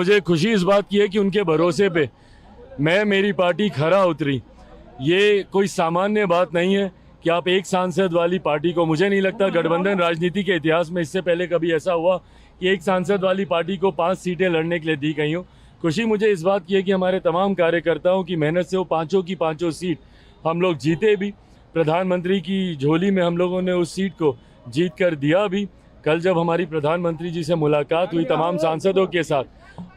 मुझे खुशी इस बात की है कि उनके भरोसे पे मैं मेरी पार्टी खरा उतरी। ये कोई सामान्य बात नहीं है कि आप एक सांसद वाली पार्टी को, मुझे नहीं लगता गठबंधन राजनीति के इतिहास में इससे पहले कभी ऐसा हुआ कि एक सांसद वाली पार्टी को 5 सीटें लड़ने के लिए दी गई हों। खुशी मुझे इस बात की है कि हमारे तमाम कार्यकर्ताओं की मेहनत से वो पाँचों की पाँचों सीट हम लोग जीते भी। प्रधानमंत्री की झोली में हम लोगों ने उस सीट को जीत कर दिया भी। कल जब हमारी प्रधानमंत्री जी से मुलाकात हुई तमाम सांसदों के साथ,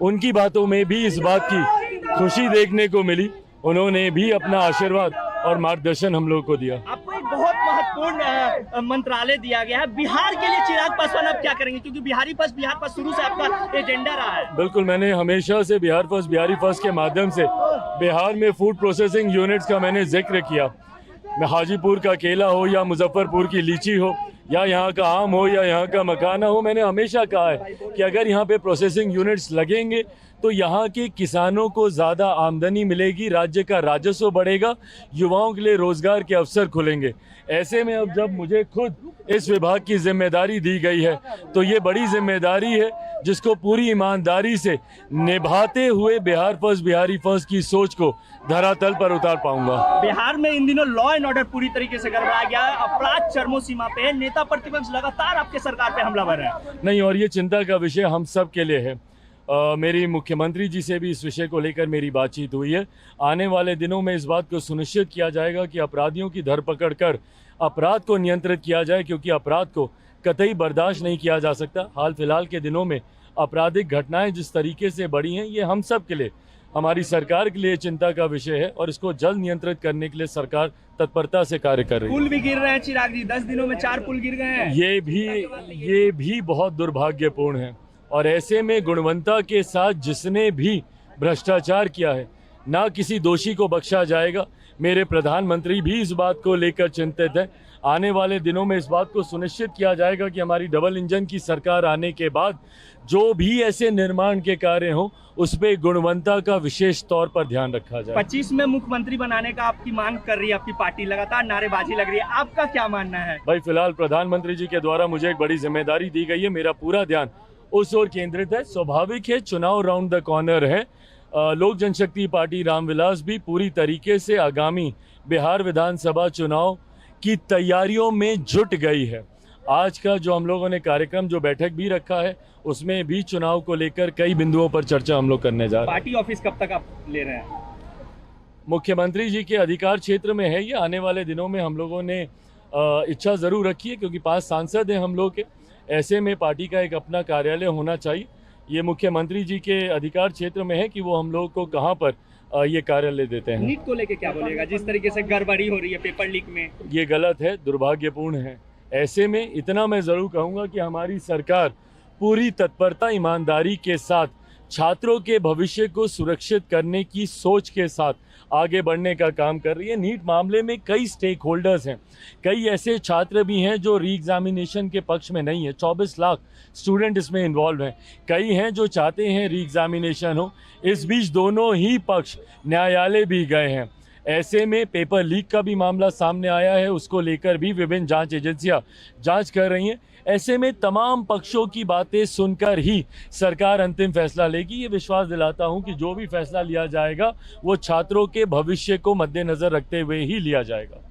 उनकी बातों में भी इस बात की खुशी देखने को मिली। उन्होंने भी अपना आशीर्वाद और मार्गदर्शन हम लोगों को दिया। आपको एक बहुत महत्वपूर्ण मंत्रालय दिया गया है बिहार के लिए। चिराग पासवान आप क्या करेंगे, क्योंकि बिहार फर्स्ट शुरू से आपका एजेंडा रहा है? बिल्कुल, मैंने हमेशा से बिहारी फर्स्ट के माध्यम से बिहार में फूड प्रोसेसिंग यूनिट्स का मैंने जिक्र किया। मैं हाजीपुर का केला हो या मुजफ्फरपुर की लीची हो या यहाँ का आम हो या यहाँ का मखाना हो, मैंने हमेशा कहा है कि अगर यहाँ पे प्रोसेसिंग यूनिट्स लगेंगे तो यहाँ के किसानों को ज़्यादा आमदनी मिलेगी, राज्य का राजस्व बढ़ेगा, युवाओं के लिए रोजगार के अवसर खुलेंगे। ऐसे में अब जब मुझे खुद इस विभाग की जिम्मेदारी दी गई है तो ये बड़ी जिम्मेदारी है जिसको पूरी ईमानदारी से निभाते हुए बिहारी फर्स्ट की सोच को धरातल पर उतार पाऊंगा। बिहार में इन दिनों लॉ एंड ऑर्डर पूरी तरीके से गड़बड़ा गया है, अपराध चरमो सीमा पे है, नेता प्रतिपक्ष लगातार आपके सरकार पे हमलावर है। नहीं, और ये चिंता का विषय हम सब के लिए है। मेरी मुख्यमंत्री जी से भी इस विषय को लेकर मेरी बातचीत हुई है। आने वाले दिनों में इस बात को सुनिश्चित किया जाएगा कि अपराधियों की धरपकड़ कर अपराध को नियंत्रित किया जाए, क्योंकि अपराध को कतई बर्दाश्त नहीं किया जा सकता। हाल फिलहाल के दिनों में आपराधिक घटनाएं जिस तरीके से बढ़ी हैं, ये हम सब के लिए, हमारी सरकार के लिए चिंता का विषय है और इसको जल्द नियंत्रित करने के लिए सरकार तत्परता से कार्य कर रही है। पुल भी गिर रहे हैं चिराग जी, 10 दिनों में 4 पुल गिर गए हैं। ये भी बहुत दुर्भाग्यपूर्ण है और ऐसे में गुणवत्ता के साथ जिसने भी भ्रष्टाचार किया है, ना किसी दोषी को बख्शा जाएगा। मेरे प्रधानमंत्री भी इस बात को लेकर चिंतित है। आने वाले दिनों में इस बात को सुनिश्चित किया जाएगा कि हमारी डबल इंजन की सरकार आने के बाद जो भी ऐसे निर्माण के कार्य हों उस पर गुणवत्ता का विशेष तौर पर ध्यान रखा जाए। 25 में मुख्यमंत्री बनाने का आपकी मांग कर रही है आपकी पार्टी, लगातार नारेबाजी लग रही है, आपका क्या मानना है? भाई, फिलहाल प्रधानमंत्री जी के द्वारा मुझे एक बड़ी जिम्मेदारी दी गई है, मेरा पूरा ध्यान उस ओर केंद्रित है। स्वाभाविक है, चुनाव राउंड द कॉर्नर है। लोक जनशक्ति पार्टी रामविलास भी पूरी तरीके से आगामी बिहार विधानसभा चुनाव की तैयारियों में जुट गई है। आज का जो हम लोगों ने कार्यक्रम, जो बैठक भी रखा है, उसमें भी चुनाव को लेकर कई बिंदुओं पर चर्चा हम लोग करने जा रहे हैं। पार्टी ऑफिस कब तक आप ले रहे हैं? मुख्यमंत्री जी के अधिकार क्षेत्र में है ये। आने वाले दिनों में हम लोगों ने इच्छा जरूर रखी है, क्योंकि 5 सांसद हैं हम लोग के। ऐसे में पार्टी का एक अपना कार्यालय होना चाहिए। ये मुख्यमंत्री जी के अधिकार क्षेत्र में है कि वो हम लोग को कहाँ पर ये कार्यालय देते हैं। नीट को लेके क्या बोलेगा? जिस तरीके से गड़बड़ी हो रही है पेपर लीक में, ये गलत है, दुर्भाग्यपूर्ण है। ऐसे में इतना मैं ज़रूर कहूँगा कि हमारी सरकार पूरी तत्परता, ईमानदारी के साथ छात्रों के भविष्य को सुरक्षित करने की सोच के साथ आगे बढ़ने का काम कर रही है। नीट मामले में कई स्टेक होल्डर्स हैं, कई ऐसे छात्र भी हैं जो री एग्जामिनेशन के पक्ष में नहीं है। 24 लाख स्टूडेंट इसमें इन्वॉल्व हैं। कई हैं जो चाहते हैं री एग्जामिनेशन हो। इस बीच दोनों ही पक्ष न्यायालय भी गए हैं। ऐसे में पेपर लीक का भी मामला सामने आया है, उसको लेकर भी विभिन्न जांच एजेंसियां जांच कर रही हैं। ऐसे में तमाम पक्षों की बातें सुनकर ही सरकार अंतिम फैसला लेगी। ये विश्वास दिलाता हूं कि जो भी फैसला लिया जाएगा वो छात्रों के भविष्य को मद्देनजर रखते हुए ही लिया जाएगा।